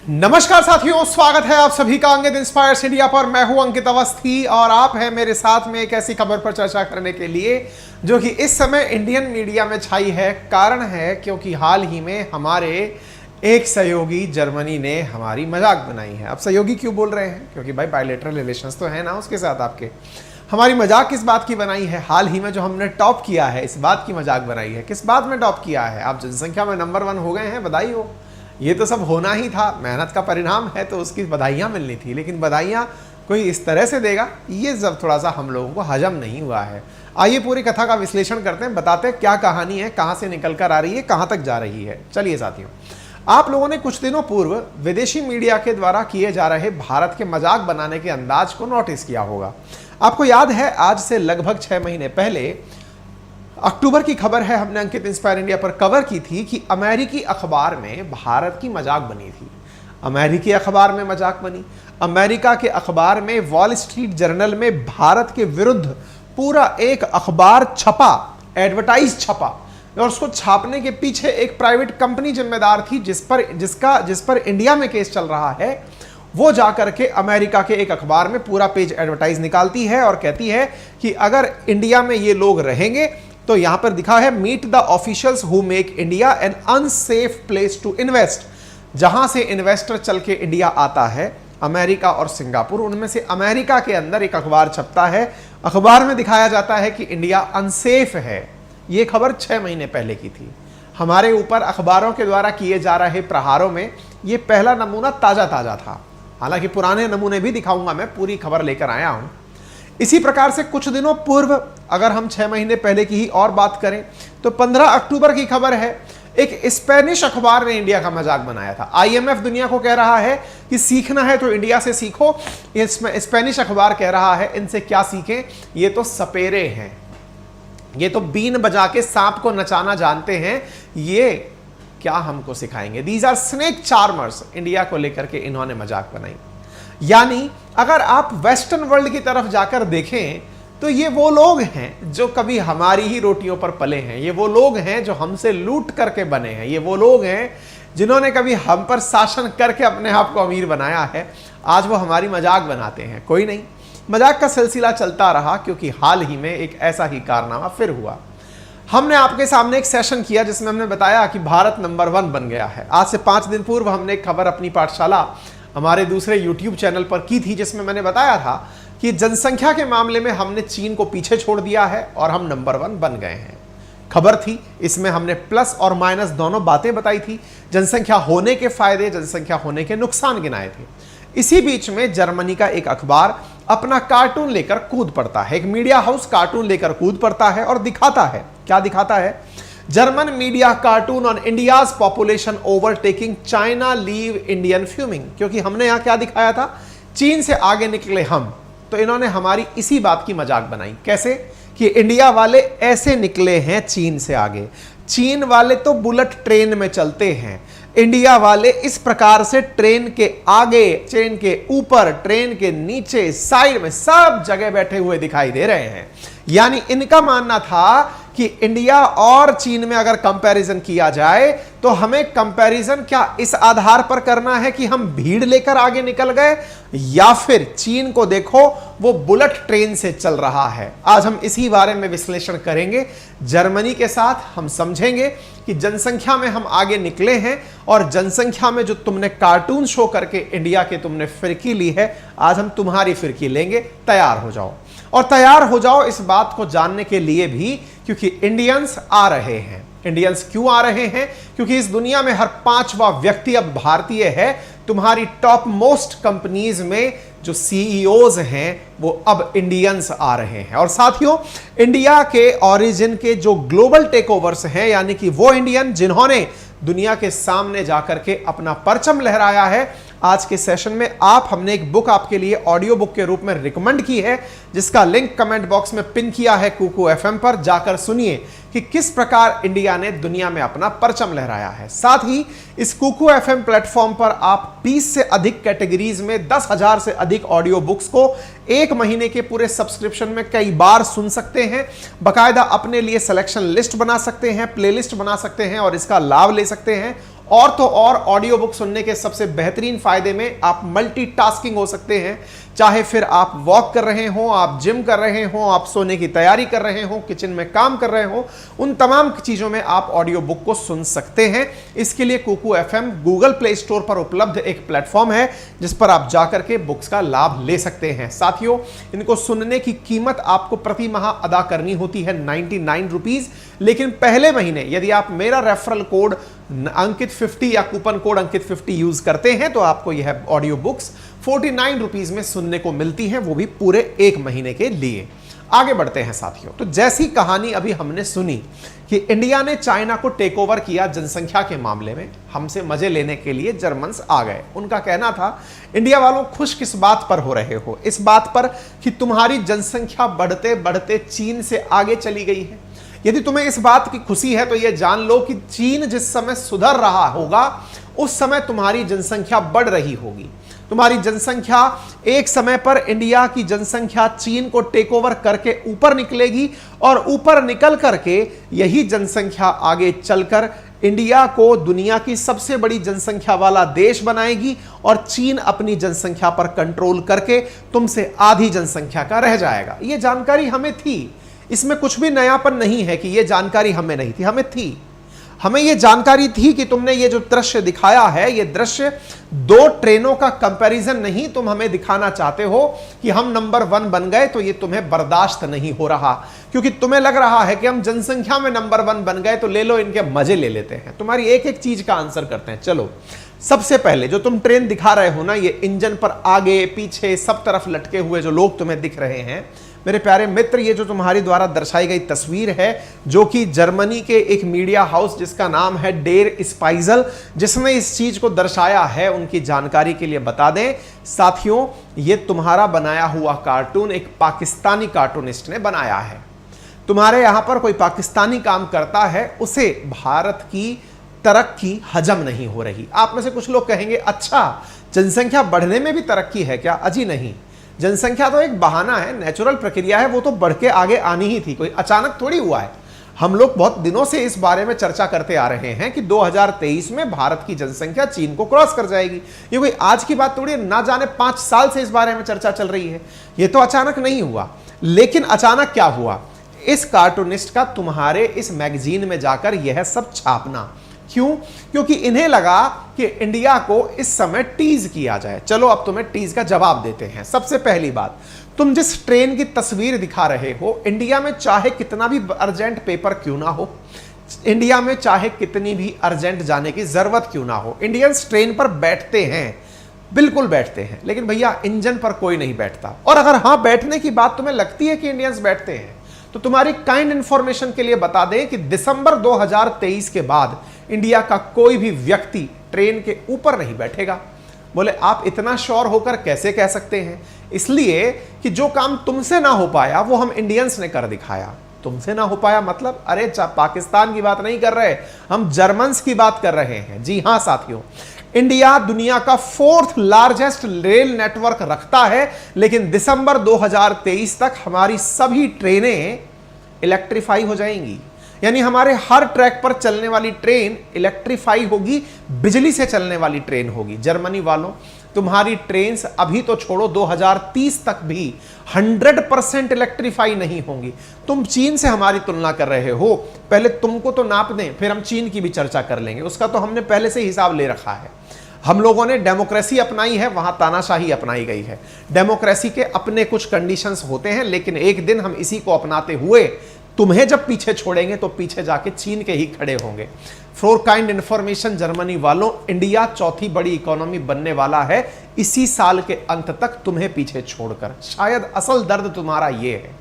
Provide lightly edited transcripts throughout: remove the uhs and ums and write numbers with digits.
नमस्कार साथियों, स्वागत है आप सभी का अंकित इंस्पायर्स इंडिया पर। मैं हूं अंकित अवस्थी और आप हैं मेरे साथ में एक ऐसी खबर पर चर्चा करने के लिए जो कि इस समय इंडियन मीडिया में छाई है। कारण है क्योंकि हाल ही में हमारे एक सहयोगी जर्मनी ने हमारी मजाक बनाई है। अब सहयोगी क्यों बोल रहे हैं? क्योंकि भाई बायलैटरल रिलेशंस तो है ना उसके साथ आपके। हमारी मजाक किस बात की बनाई है? हाल ही में जो हमने टॉप किया है इस बात की मजाक बनाई है। किस बात में टॉप किया है? आप जनसंख्या में नंबर 1 हो गए हैं, बधाई हो। ये तो सब होना ही था, मेहनत का परिणाम है तो उसकी बधाइयाँ मिलनी थी, लेकिन बधाइयाँ कोई इस तरह से देगा ये जब थोड़ा सा हम लोगों को हजम नहीं हुआ है। आइए पूरी कथा का विश्लेषण करते हैं, बताते हैं क्या कहानी है, कहाँ से निकल कर आ रही है, कहाँ तक जा रही है। चलिए साथियों, आप लोगों ने कुछ दिनों पूर्व विदेशी मीडिया के द्वारा किए जा रहे भारत के मजाक बनाने के अंदाज को नोटिस किया होगा। आपको याद है आज से लगभग 6 महीने पहले अक्टूबर की खबर है, हमने अंकित इंस्पायर इंडिया पर कवर की थी कि अमेरिकी अखबार में भारत की मजाक बनी थी। अमेरिकी अखबार में मजाक बनी। अमेरिका के अखबार में वॉल स्ट्रीट जर्नल में भारत के विरुद्ध पूरा एक अखबार छपा, एडवर्टाइज छपा, और उसको छापने के पीछे एक प्राइवेट कंपनी जिम्मेदार थी जिस पर इंडिया में केस चल रहा है। वो जाकर के अमेरिका के एक अखबार में पूरा पेज एडवर्टाइज निकालती है और कहती है कि अगर इंडिया में ये लोग रहेंगे तो यहां पर दिखा है, meet the officials who make India an unsafe place to invest. जहां से इन्वेस्टर चल के इंडिया आता है, अमेरिका और सिंगापुर, उनमें से अमेरिका के अंदर एक अखबार छपता है। अखबार में दिखाया जाता है कि इंडिया अनसेफ है। यह खबर 6 महीने पहले की थी। हमारे ऊपर अखबारों के द्वारा किए जा रहे प्रहारों में यह पहला नमूना ताजा था। हालांकि पुराने नमूने भी दिखाऊंगा, मैं पूरी खबर लेकर आया हूं। इसी प्रकार से कुछ दिनों पूर्व अगर हम 6 महीने पहले की ही और बात करें तो 15 अक्टूबर की खबर है, एक स्पेनिश अखबार ने इंडिया का मजाक बनाया था। आईएमएफ दुनिया को कह रहा है कि सीखना है तो इंडिया से सीखो। इसमें स्पेनिश अखबार कह रहा है इनसे क्या सीखें, ये तो सपेरे हैं, ये तो बीन बजा के सांप को नचाना जानते हैं, ये क्या हमको सिखाएंगे। These are snake charmers. India को लेकर के इन्होंने मजाक बनाई। यानी अगर आप वेस्टर्न वर्ल्ड की तरफ जाकर देखें तो ये वो लोग हैं जो कभी हमारी ही रोटियों पर पले हैं, ये वो लोग हैं जो हमसे लूट करके बने हैं, ये वो लोग हैं जिन्होंने कभी हम पर शासन करके अपने आप को अमीर बनाया है। आज वो हमारी मजाक बनाते हैं। कोई नहीं, मजाक का सिलसिला चलता रहा क्योंकि हाल ही में एक ऐसा ही कारनामा फिर हुआ। हमने आपके सामने एक सेशन किया जिसमें हमने बताया कि भारत नंबर 1 बन गया है। आज से 5 दिन पूर्व हमने एक खबर अपनी पाठशाला हमारे दूसरे YouTube चैनल पर की थी जिसमें मैंने बताया था कि जनसंख्या के मामले में हमने चीन को पीछे छोड़ दिया है और हम नंबर 1 बन गए हैं। खबर थी, इसमें हमने प्लस और माइनस दोनों बातें बताई थी। जनसंख्या होने के फायदे, जनसंख्या होने के नुकसान गिनाए थे। इसी बीच में जर्मनी का एक अखबार अपना कार्टून लेकर कूद पड़ता है, एक मीडिया हाउस कार्टून लेकर कूद पड़ता है और दिखाता है, क्या दिखाता है? German media cartoon on India's population overtaking China leave Indian fuming. क्योंकि हमने यहां क्या दिखाया था, चीन से आगे निकले हम, तो इन्होंने हमारी इसी बात की मजाक बनाई। कैसे? कि इंडिया वाले ऐसे निकले हैं चीन से आगे, चीन वाले तो बुलेट ट्रेन में चलते हैं, इंडिया वाले इस प्रकार से ट्रेन के आगे, ट्रेन के ऊपर, ट्रेन के नीचे, साइड में, सब जगह बैठे हुए दिखाई दे रहे हैं। यानी इनका मानना था कि इंडिया और चीन में अगर कंपैरिजन किया जाए तो हमें कंपैरिजन क्या इस आधार पर करना है कि हम भीड़ लेकर आगे निकल गए, या फिर चीन को देखो वो बुलेट ट्रेन से चल रहा है। आज हम इसी बारे में विश्लेषण करेंगे जर्मनी के साथ। हम समझेंगे कि जनसंख्या में हम आगे निकले हैं और जनसंख्या में जो तुमने कार्टून शो करके इंडिया के तुमने फिरकी ली है, आज हम तुम्हारी फिरकी लेंगे। तैयार हो जाओ, और तैयार हो जाओ इस बात को जानने के लिए भी क्योंकि इंडियंस आ रहे हैं। इंडियंस क्यों आ रहे हैं? क्योंकि इस दुनिया में हर 5वां व्यक्ति अब भारतीय है। तुम्हारी टॉप मोस्ट कंपनीज में जो सीईओज हैं वो अब इंडियंस आ रहे हैं। और साथियों, इंडिया के ओरिजिन के जो ग्लोबल टेकओवर्स हैं, यानी कि वो इंडियन जिन्होंने दुनिया के सामने जाकर के अपना परचम लहराया है, आज के सेशन में हमने एक बुक आपके लिए ऑडियो बुक के रूप में रिकमेंड की है जिसका लिंक कमेंट बॉक्स में पिन किया है। कुकू एफएम पर जाकर सुनिए कि किस प्रकार इंडिया ने दुनिया में अपना परचम लहराया है। साथ ही इस कुकू एफएम प्लेटफॉर्म पर आप 20 से अधिक कैटेगरीज में 10,000 से अधिक ऑडियो बुक्स को 1 महीने के पूरे सब्सक्रिप्शन में कई बार सुन सकते हैं। बकायदा अपने लिए सिलेक्शन लिस्ट बना सकते हैं, प्लेलिस्ट बना सकते हैं और इसका लाभ ले सकते हैं। और तो और ऑडियो बुक सुनने के सबसे बेहतरीन फायदे में आप मल्टीटास्किंग हो सकते हैं। चाहे फिर आप वॉक कर रहे हो, आप जिम कर रहे हो, आप सोने की तैयारी कर रहे हो, किचन में काम कर रहे हो, उन तमाम चीजों में आप ऑडियो बुक को सुन सकते हैं। इसके लिए Kuku FM Google Play Store पर उपलब्ध एक प्लेटफॉर्म है जिस पर आप जाकर के बुक्स का लाभ ले सकते हैं। साथियों, इनको सुनने की कीमत आपको प्रति माह अदा करनी होती है 99 रुपीज, लेकिन पहले महीने यदि आप मेरा रेफरल कोड अंकित 50 या कूपन कोड अंकित 50 यूज करते हैं तो आपको यह ऑडियो बुक्स 49 रुपीज में सुनने को मिलती हैं, वो भी पूरे एक महीने के लिए। आगे बढ़ते हैं साथियों, तो जैसी कहानी अभी हमने सुनी कि इंडिया ने चाइना को टेक ओवर किया जनसंख्या के मामले में, हमसे मजे लेने के लिए जर्मन्स आ गए। उनका कहना था, इंडिया वालों खुश किस बात पर हो रहे हो? इस बात पर कि तुम्हारी जनसंख्या बढ़ते बढ़ते चीन से आगे चली गई है। यदि तुम्हें इस बात की खुशी है तो यह जान लो कि चीन जिस समय सुधर रहा होगा उस समय तुम्हारी जनसंख्या बढ़ रही होगी। तुम्हारी जनसंख्या एक समय पर इंडिया की जनसंख्या चीन को टेक ओवर करके ऊपर निकलेगी और ऊपर निकल करके यही जनसंख्या आगे चलकर इंडिया को दुनिया की सबसे बड़ी जनसंख्या वाला देश बनाएगी और चीन अपनी जनसंख्या पर कंट्रोल करके तुमसे आधी जनसंख्या का रह जाएगा। यह जानकारी हमें थी, इसमें कुछ भी नयापन नहीं है कि यह जानकारी हमें नहीं थी, हमें थी। हमें यह जानकारी थी कि तुमने ये जो दृश्य दिखाया है, यह दृश्य दो ट्रेनों का कंपैरिजन नहीं, तुम हमें दिखाना चाहते हो कि हम नंबर 1 बन गए, तो ये तुम्हें बर्दाश्त नहीं हो रहा, क्योंकि तुम्हें लग रहा है कि हम जनसंख्या में नंबर 1 बन गए तो ले लो, इनके मजे ले लेते हैं। तुम्हारी एक एक चीज का आंसर करते हैं। चलो, सबसे पहले जो तुम ट्रेन दिखा रहे हो ना, ये इंजन पर आगे पीछे सब तरफ लटके हुए जो लोग तुम्हें दिख रहे हैं, मेरे प्यारे मित्र, ये जो तुम्हारी द्वारा दर्शाई गई तस्वीर है, जो कि जर्मनी के एक मीडिया हाउस जिसका नाम है डेर स्पाइजल, जिसने इस चीज को दर्शाया है, उनकी जानकारी के लिए बता दें साथियों, ये तुम्हारा बनाया हुआ कार्टून एक पाकिस्तानी कार्टूनिस्ट ने बनाया है। तुम्हारे यहां पर कोई पाकिस्तानी काम करता है, उसे भारत की तरक्की हजम नहीं हो रही। आप में से कुछ लोग कहेंगे, अच्छा जनसंख्या बढ़ने में भी तरक्की है क्या? अजी नहीं, जनसंख्या तो एक बहाना है, नेचुरल प्रक्रिया है, वो तो बढ़ के आगे आनी ही थी, कोई अचानक थोड़ी हुआ है। हम लोग बहुत दिनों से इस बारे में चर्चा करते आ रहे हैं कि 2023 में भारत की जनसंख्या चीन को क्रॉस कर जाएगी। ये कोई आज की बात थोड़ी, ना जाने 5 साल से इस बारे में चर्चा चल रही है। ये तो अचानक नहीं हुआ। लेकिन अचानक क्या हुआ? इस कार्टूनिस्ट का तुम्हारे इस मैगजीन में जाकर यह सब छापना। क्यों? क्योंकि इन्हें लगा कि इंडिया को इस समय टीज किया जाए। चलो अब तुम्हें टीज का जवाब देते हैं। सबसे पहली बात, तुम जिस ट्रेन की तस्वीर दिखा रहे हो, इंडिया में चाहे कितना भी अर्जेंट पेपर क्यों ना हो, इंडिया में चाहे कितनी भी अर्जेंट जाने की जरूरत क्यों ना हो, इंडियंस ट्रेन पर बैठते हैं, बिल्कुल बैठते हैं। लेकिन भैया इंजन पर कोई नहीं बैठता। और अगर हाँ बैठने की बात तुम्हें लगती है कि इंडियंस बैठते हैं, तो तुम्हारी काइंड इंफॉर्मेशन के लिए बता दें कि दिसंबर 2023 के बाद इंडिया का कोई भी व्यक्ति ट्रेन के ऊपर नहीं बैठेगा। बोले आप इतना श्योर होकर कैसे कह सकते हैं? इसलिए कि जो काम तुमसे ना हो पाया वो हम इंडियंस ने कर दिखाया। तुमसे ना हो पाया मतलब, अरे पाकिस्तान की बात नहीं कर रहे, हम जर्मन्स की बात कर रहे हैं। जी हां साथियों, इंडिया दुनिया का 4th लार्जेस्ट रेल नेटवर्क रखता है, लेकिन दिसंबर 2023 तक हमारी सभी ट्रेनें इलेक्ट्रीफाई हो जाएंगी। यानी हमारे हर ट्रैक पर चलने वाली ट्रेन इलेक्ट्रीफाई होगी, बिजली से चलने वाली ट्रेन होगी। जर्मनी वालों, तुम्हारी ट्रेन अभी तो छोड़ो 2030 तक भी 100% इलेक्ट्रीफाई नहीं होंगी। तुम चीन से हमारी तुलना कर रहे हो, पहले तुमको तो नाप दें, फिर हम चीन की भी चर्चा कर लेंगे। उसका तो हमने पहले से हिसाब ले रखा है। हम लोगों ने डेमोक्रेसी अपनाई है, वहां तानाशाही अपनाई गई है। डेमोक्रेसी के अपने कुछ कंडीशंस होते हैं, लेकिन एक दिन हम इसी को अपनाते हुए तुम्हें जब पीछे छोड़ेंगे तो पीछे जाके चीन के ही खड़े होंगे। फॉर काइंड इंफॉर्मेशन जर्मनी वालों, इंडिया 4थी बड़ी इकोनॉमी बनने वाला है इसी साल के अंत तक, तुम्हें पीछे छोड़कर। शायद असल दर्द तुम्हारा ये है।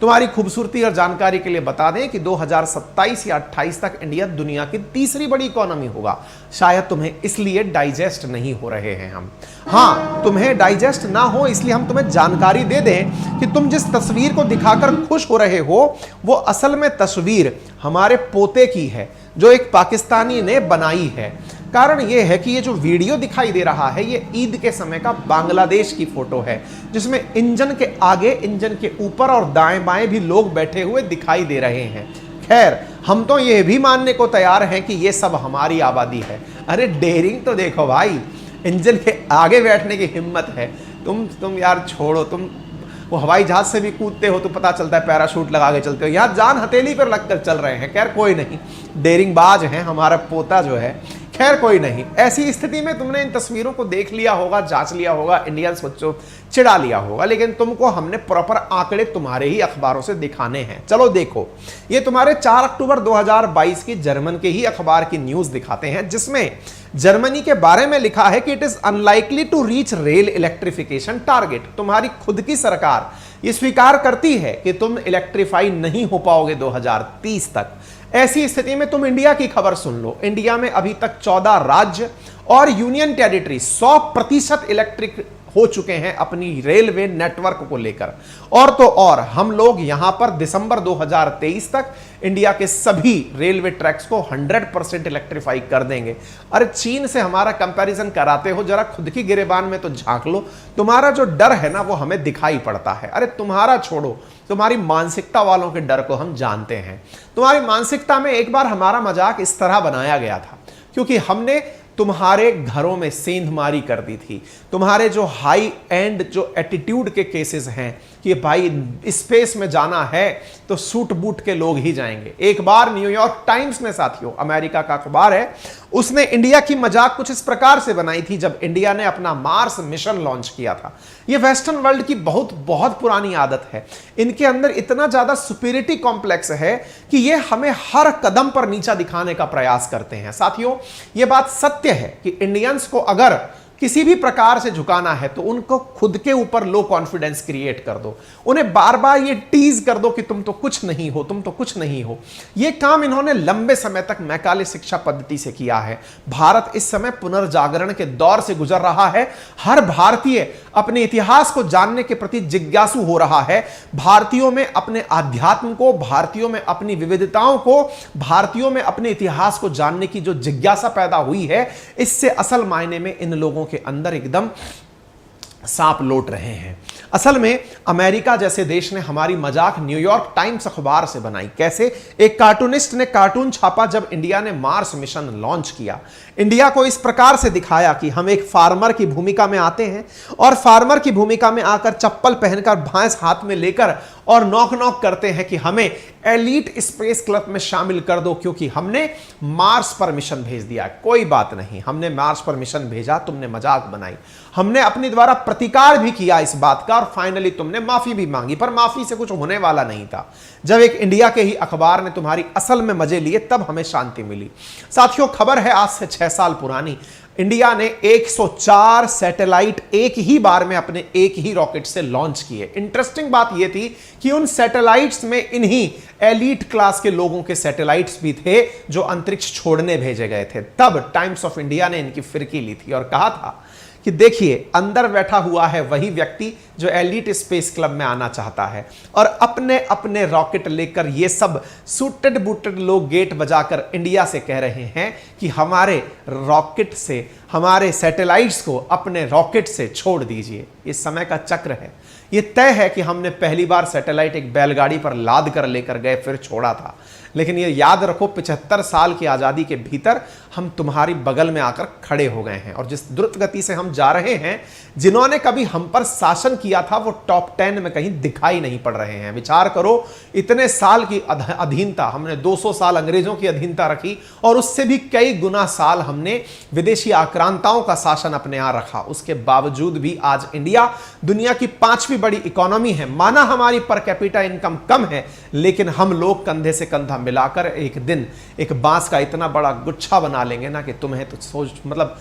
तुम्हारी खूबसूरती और जानकारी के लिए बता दें कि 2027 या 28 तक इंडिया दुनिया की 3री बड़ी इकोनॉमी होगा। शायद तुम्हें इसलिए डाइजेस्ट नहीं हो रहे हैं हम। हाँ, तुम्हें डाइजेस्ट ना हो इसलिए हम तुम्हें जानकारी दे दें कि तुम जिस तस्वीर को दिखाकर खुश हो रहे हो वो असल में तस्वीर हमारे पोते की है, जो एक पाकिस्तानी ने बनाई है। कारण यह है कि ये जो वीडियो दिखाई दे रहा है, ये ईद के समय का बांग्लादेश की फोटो है, जिसमें इंजन के आगे, इंजन के ऊपर और दाएं बाएं भी लोग बैठे हुए दिखाई दे रहे हैं। खैर, हम तो ये भी मानने को तैयार हैं कि ये सब हमारी आबादी है। अरे डेयरिंग तो देखो भाई, इंजन के आगे बैठने की हिम्मत है। तुम यार छोड़ो, तुम वो हवाई जहाज से भी कूदते हो तो पता चलता है पैराशूट लगा के चलते हो, यहाँ जान हथेली पर लगकर चल रहे हैं। खैर कोई नहीं, डेयरिंग बाज हैं हमारा पोता जो है। खैर कोई नहीं, ऐसी स्थिति में तुमने इन तस्वीरों को देख लिया होगा, जांच लिया होगा, इंडियंस बच्चों चिढ़ा लिया होगा, लेकिन तुमको हमने प्रॉपर आंकड़े तुम्हारे ही अखबारों से दिखाने हैं। चलो देखो, ये तुम्हारे 4 अक्टूबर 2022 की जर्मन के ही अखबार की न्यूज दिखाते हैं, जिसमें जर्मनी के बारे में लिखा है कि it is unlikely to reach rail electrification target. तुम्हारी खुद की सरकार ये स्वीकार करती है कि तुम इलेक्ट्रीफाई नहीं हो पाओगे 2030 तक। ऐसी स्थिति में तुम इंडिया की खबर सुन लो। इंडिया में अभी तक 14 राज्य और यूनियन टेरिटरी 100% इलेक्ट्रिक हो चुके हैं अपनी रेलवे नेटवर्क को लेकर। और तो और हम लोग यहां पर दिसंबर 2023 तक इंडिया के सभी रेलवे ट्रैक्स को 100% इलेक्ट्रीफाई कर देंगे। अरे चीन से हमारा कंपैरिजन कराते हो, जरा खुद की गिरेबान में तो झांक लो। तुम्हारा जो डर है ना वो हमें दिखाई पड़ता है। अरे तुम्हारा छोड़ो, तुम्हारी मानसिकता वालों के डर को हम जानते हैं। तुम्हारी मानसिकता में एक बार हमारा मजाक इस तरह बनाया गया था, क्योंकि हमने तुम्हारे घरों में सेंधमारी कर दी थी। तुम्हारे जो हाई एंड जो एटीट्यूड के केसेस हैं कि भाई स्पेस में जाना है तो सूट बूट के लोग ही जाएंगे। एक बार न्यूयॉर्क टाइम्स ने, साथियों अमेरिका का अखबार है, उसने इंडिया की मजाक कुछ इस प्रकार से बनाई थी जब इंडिया ने अपना मार्स मिशन लॉन्च किया था। यह वेस्टर्न वर्ल्ड की बहुत बहुत पुरानी आदत है। इनके अंदर इतना ज्यादा सुपीरियरिटी कॉम्प्लेक्स है कि ये हमें हर कदम पर नीचा दिखाने का प्रयास करते हैं। साथियों, यह बात सत्य है कि इंडियंस को अगर किसी भी प्रकार से झुकाना है तो उनको खुद के ऊपर लो कॉन्फिडेंस क्रिएट कर दो। उन्हें बार बार ये टीज कर दो कि तुम तो कुछ नहीं हो, तुम तो कुछ नहीं हो। ये काम इन्होंने लंबे समय तक मैकाले शिक्षा पद्धति से किया है। भारत इस समय पुनर्जागरण के दौर से गुजर रहा है। हर भारतीय अपने इतिहास को जानने के प्रति जिज्ञासु हो रहा है। भारतीयों में अपने आध्यात्म को, भारतीयों में अपनी विविधताओं को, भारतीयों में अपने इतिहास को जानने की जो जिज्ञासा पैदा हुई है, इससे असल मायने में इन लोगों के अंदर एकदम सांप लौट रहे हैं। असल में अमेरिका जैसे देश ने हमारी मजाक न्यूयॉर्क टाइम्स अखबार से बनाई। कैसे? एक कार्टूनिस्ट ने कार्टून छापा जब इंडिया ने मार्स मिशन लॉन्च किया। इंडिया को इस प्रकार से दिखाया कि हम एक फार्मर की भूमिका में आते हैं और फार्मर की भूमिका में आकर चप्पल पहनकर भैंस हाथ में लेकर और नॉक नॉक करते हैं कि हमें एलीट स्पेस क्लब में शामिल कर दो, क्योंकि हमने मार्स पर मिशन भेज दिया। कोई बात नहीं, हमने मार्स पर मिशन भेजा, तुमने मजाक बनाई, हमने अपने द्वारा प्रतिकार भी किया इस बात का, और फाइनली तुमने माफी भी मांगी, पर माफी से कुछ होने वाला नहीं था। जब एक इंडिया के ही अखबार ने तुम्हारी असल में मजे लिए तब हमें शांति मिली। साथियों, खबर है आज से 6 साल पुरानी। इंडिया ने 104 सैटेलाइट एक ही बार में अपने एक ही रॉकेट से लॉन्च किए। इंटरेस्टिंग बात यह थी कि उन सैटेलाइट्स में इन्हीं एलीट क्लास के लोगों के सैटेलाइट्स भी थे जो अंतरिक्ष छोड़ने भेजे गए थे। तब टाइम्स ऑफ इंडिया ने इनकी फिरकी ली थी और कहा था कि देखिए, अंदर बैठा हुआ है वही व्यक्ति जो एलीट स्पेस क्लब में आना चाहता है, और अपने अपने रॉकेट लेकर ये सब सूटेड बूटेड लोग गेट बजाकर इंडिया से कह रहे हैं कि हमारे रॉकेट से, हमारे सैटेलाइट्स को अपने रॉकेट से छोड़ दीजिए। ये समय का चक्र है। ये तय है कि हमने पहली बार सैटेलाइट एक बैलगाड़ी पर लाद कर लेकर गए, फिर छोड़ा था। लेकिन ये याद रखो, 75 साल की आज़ादी के भीतर हम तुम्हारी बगल में आकर खड़े हो गए हैं, और जिस द्रुत गति से हम जा रहे हैं, जिन्होंने कभी हम पर शासन किया था वो टॉप 10 में कहीं दिखाई नहीं पड़ रहे हैं। विचार करो, इतने साल की अधीनता, हमने 200 साल अंग्रेजों की अधीनता रखी और उससे भी कई गुना साल हमने विदेशी आक्रांताओं का शासन अपने यहाँ रखा। उसके बावजूद भी आज इंडिया दुनिया की 5वीं बड़ी इकोनॉमी है। माना हमारी पर कैपिटा इनकम कम है, लेकिन हम लोग कंधे से कंधा मिलाकर एक दिन एक बांस का इतना बड़ा गुच्छा बना लेंगे ना कि तुम्हें तो सोच, मतलब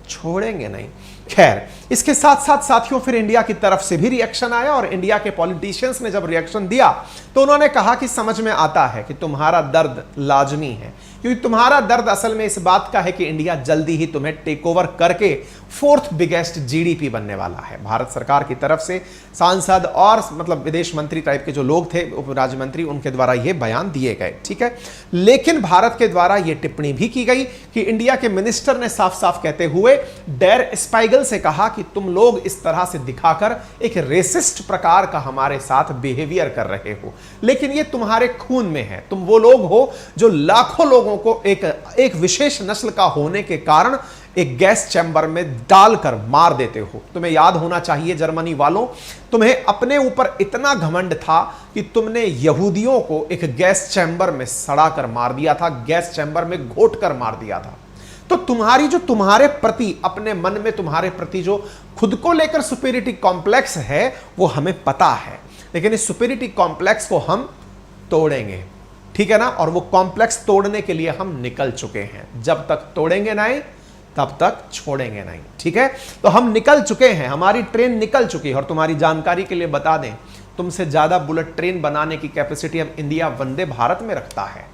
छोड़ेंगे नहीं। खैर, इसके साथ साथ साथियों फिर इंडिया की तरफ से भी रिएक्शन आया, और इंडिया के पॉलिटिशियंस ने जब रिएक्शन दिया तो उन्होंने कहा कि समझ में आता है कि तुम्हारा दर्द लाजमी है, क्योंकि तुम्हारा दर्द असल में इस बात का है कि इंडिया जल्दी ही तुम्हें टेक ओवर करके 4th बिगेस्ट जीडीपी बनने वाला है। भारत सरकार की तरफ से सांसद और मतलब विदेश मंत्री टाइप के जो लोग थे, उप राज्य मंत्री, उनके द्वारा ये बयान दिए गए, ठीक है। लेकिन भारत के द्वारा ये टिप्पणी भी की गई कि इंडिया के मिनिस्टर ने साफ साफ कहते हुए डेर स्पाइगल नाइगल से कहा कि तुम लोग इस तरह से दिखाकर एक रेसिस्ट प्रकार का हमारे साथ बिहेवियर कर रहे हो, लेकिन ये तुम्हारे खून में है। तुम वो लोग हो जो लाखों लोगों को एक विशेष नस्ल का होने के कारण एक गैस चैम्बर में डालकर मार देते हो। तुम्हें याद होना चाहिए जर्मनी वालों, तुम्हें अपने ऊपर इतना घमंड था कि तुमने यहूदियों को एक गैस चैम्बर में सड़ाकर मार दिया था, गैस चैम्बर में घोट कर मार दिया था। तो तुम्हारे प्रति, अपने मन में तुम्हारे प्रति जो खुद को लेकर सुपीरियरिटी कॉम्प्लेक्स है वो हमें पता है, लेकिन इस सुपीरियरिटी कॉम्प्लेक्स को हम तोड़ेंगे, ठीक है ना। और वो कॉम्प्लेक्स तोड़ने के लिए हम निकल चुके हैं। जब तक तोड़ेंगे नहीं तब तक छोड़ेंगे नहीं, ठीक है। तो हम निकल चुके हैं, हमारी ट्रेन निकल चुकी है। और तुम्हारी जानकारी के लिए बता दें, तुमसे ज्यादा बुलेट ट्रेन बनाने की कैपेसिटी अब इंडिया वंदे भारत में रखता है।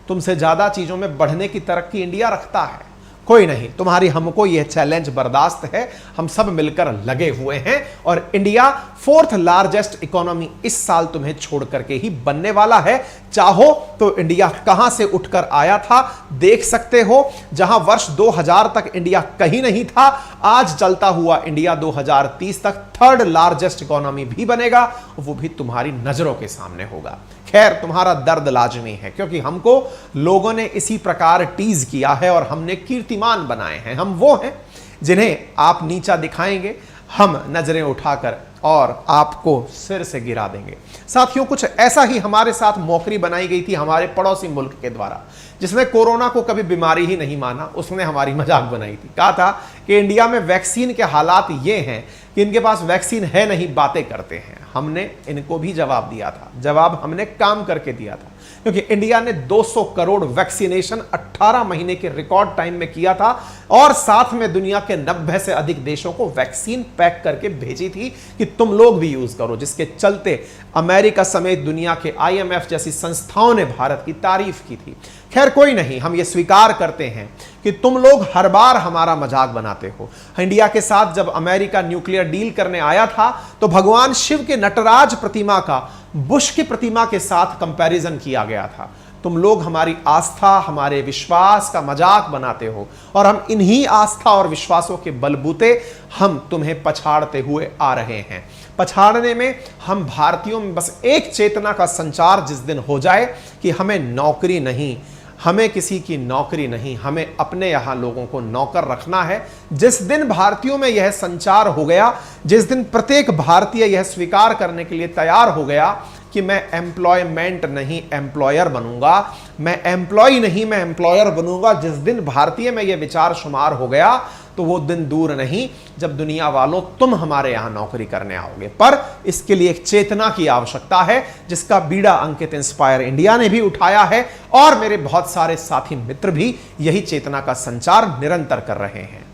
तुमसे ज्यादा चीजों में बढ़ने की तरक्की इंडिया रखता है। कोई नहीं, हमको यह चैलेंज बर्दाश्त है। हम सब मिलकर लगे हुए हैं और इंडिया 4th लार्जेस्ट इकोनॉमी इस साल तुम्हें छोड़ करके ही बनने वाला है। चाहो तो इंडिया कहां से उठकर आया था देख सकते हो। जहां वर्ष 2000 तक इंडिया कहीं नहीं था, आज चलता हुआ इंडिया 2030 तक 3rd लार्जेस्ट इकोनॉमी भी बनेगा, वो भी तुम्हारी नजरों के सामने होगा। खैर, तुम्हारा दर्द लाजमी है, क्योंकि हमको लोगों ने इसी प्रकार टीज किया है और हमने कीर्तिमान बनाए हैं। हम वो हैं जिन्हें आप नीचा दिखाएंगे, हम नजरें उठाकर और आपको सिर से गिरा देंगे। साथियों, कुछ ऐसा ही हमारे साथ मौकरी बनाई गई थी हमारे पड़ोसी मुल्क के द्वारा, जिसने कोरोना को कभी बीमारी ही नहीं माना। उसने हमारी मजाक बनाई थी, कहा था कि इंडिया में वैक्सीन के हालात ये हैं कि इनके पास वैक्सीन है नहीं, बातें करते हैं। हमने इनको भी जवाब दिया था, जवाब हमने काम करके दिया था, क्योंकि इंडिया ने 200 करोड़ वैक्सीनेशन 18 महीने के रिकॉर्ड टाइम में किया था और साथ में दुनिया के 90 से अधिक देशों को वैक्सीन पैक करके भेजी थी कि तुम लोग भी यूज करो, जिसके चलते अमेरिका समेत दुनिया के IMF जैसी संस्थाओं ने भारत की तारीफ की थी। खैर, कोई नहीं, हम ये स्वीकार करते हैं कि तुम लोग हर बार हमारा मजाक बनाते हो। इंडिया के साथ जब अमेरिका न्यूक्लियर डील करने आया था तो भगवान शिव के नटराज प्रतिमा का बुश की प्रतिमा के साथ कंपैरिजन किया गया था। तुम लोग हमारी आस्था, हमारे विश्वास का मजाक बनाते हो और हम इन्हीं आस्था और विश्वासों के बलबूते हम तुम्हें पछाड़ते हुए आ रहे हैं। पछाड़ने में हम भारतीयों में बस एक चेतना का संचार जिस दिन हो जाए कि हमें नौकरी नहीं, हमें किसी की नौकरी नहीं, हमें अपने यहां लोगों को नौकर रखना है, जिस दिन भारतीयों में यह संचार हो गया, जिस दिन प्रत्येक भारतीय यह स्वीकार करने के लिए तैयार हो गया कि मैं एम्प्लॉयमेंट नहीं एम्प्लॉयर बनूंगा, मैं एम्प्लॉय नहीं मैं एम्प्लॉयर बनूंगा, जिस दिन भारतीय में यह विचार शुमार हो गया तो वो दिन दूर नहीं जब दुनिया वालों तुम हमारे यहां नौकरी करने आओगे। पर इसके लिए एक चेतना की आवश्यकता है, जिसका बीड़ा अंकित इंस्पायर इंडिया ने भी उठाया है और मेरे बहुत सारे साथी मित्र भी यही चेतना का संचार निरंतर कर रहे हैं।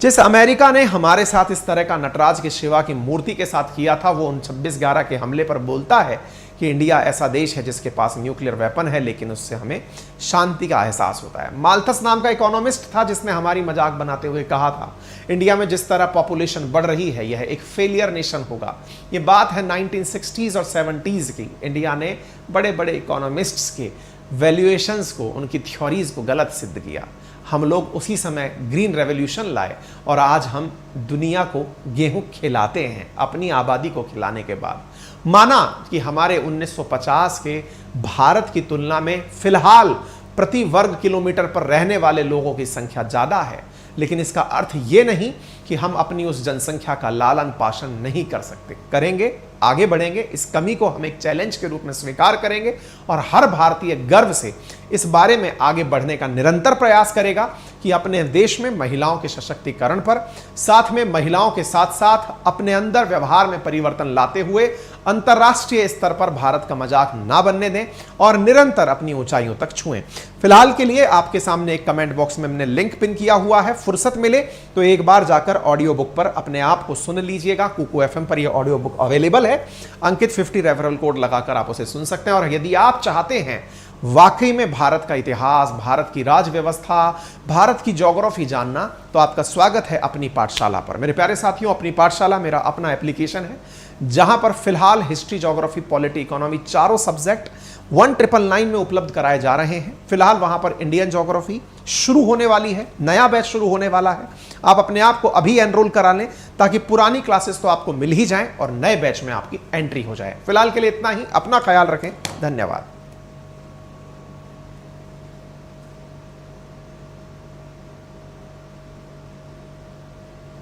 जिस अमेरिका ने हमारे साथ इस तरह का नटराज की शिवा की मूर्ति के साथ किया था, वो 26/11 के हमले पर बोलता है कि इंडिया ऐसा देश है जिसके पास न्यूक्लियर वेपन है, लेकिन उससे हमें शांति का एहसास होता है। माल्थस नाम का इकोनॉमिस्ट था जिसने हमारी मजाक बनाते हुए कहा था, इंडिया में जिस तरह पॉपुलेशन बढ़ रही है यह एक फेलियर नेशन होगा। ये बात है 1960s और 70s की। इंडिया ने बड़े बड़े इकोनॉमिस्ट्स के वैल्यूएशंस को, उनकी थ्योरीज को गलत सिद्ध किया। हम लोग उसी समय ग्रीन रेवोल्यूशन लाए और आज हम दुनिया को गेहूं खिलाते हैं अपनी आबादी को खिलाने के बाद। माना कि हमारे 1950 के भारत की तुलना में फिलहाल प्रति वर्ग किलोमीटर पर रहने वाले लोगों की संख्या ज्यादा है, लेकिन इसका अर्थ ये नहीं कि हम अपनी उस जनसंख्या का लालन पालन नहीं कर सकते। करेंगे, आगे बढ़ेंगे, इस कमी को हम एक चैलेंज के रूप में स्वीकार करेंगे और हर भारतीय गर्व से इस बारे में आगे बढ़ने का निरंतर प्रयास करेगा कि अपने देश में महिलाओं के सशक्तिकरण पर, साथ में महिलाओं के साथ साथ अपने अंदर व्यवहार में परिवर्तन लाते हुए अंतर्राष्ट्रीय स्तर पर भारत का मजाक ना बनने दें और निरंतर अपनी ऊंचाइयों तक छुएं। फिलहाल के लिए आपके सामने एक कमेंट बॉक्स में हमने लिंक पिन किया हुआ है, फुर्सत मिले तो एक बार जाकर ऑडियो बुक पर अपने आप को सुन लीजिएगा। कुकू FM पर यह ऑडियो बुक अवेलेबल है। अंकित 50 रेफरल कोड लगाकर आप उसे सुन सकते हैं। और यदि आप चाहते हैं वाकई में भारत का इतिहास, भारत की राज व्यवस्था, भारत की ज्योग्राफी जानना, तो आपका स्वागत है अपनी पाठशाला पर। मेरे प्यारे साथियों, अपनी पाठशाला मेरा अपना एप्लीकेशन है जहां पर फिलहाल हिस्ट्री, ज्योग्राफी, पॉलिटी, इकोनॉमी चारों सब्जेक्ट 1999 में उपलब्ध कराए जा रहे हैं। फिलहाल वहां पर इंडियन ज्योग्राफी शुरू होने वाली है, नया बैच शुरू होने वाला है। आप अपने आप को अभी एनरोल करा लें ताकि पुरानी क्लासेस तो आपको मिल ही जाएं और नए बैच में आपकी एंट्री हो जाए। फिलहाल के लिए इतना ही। अपना ख्याल रखें। धन्यवाद।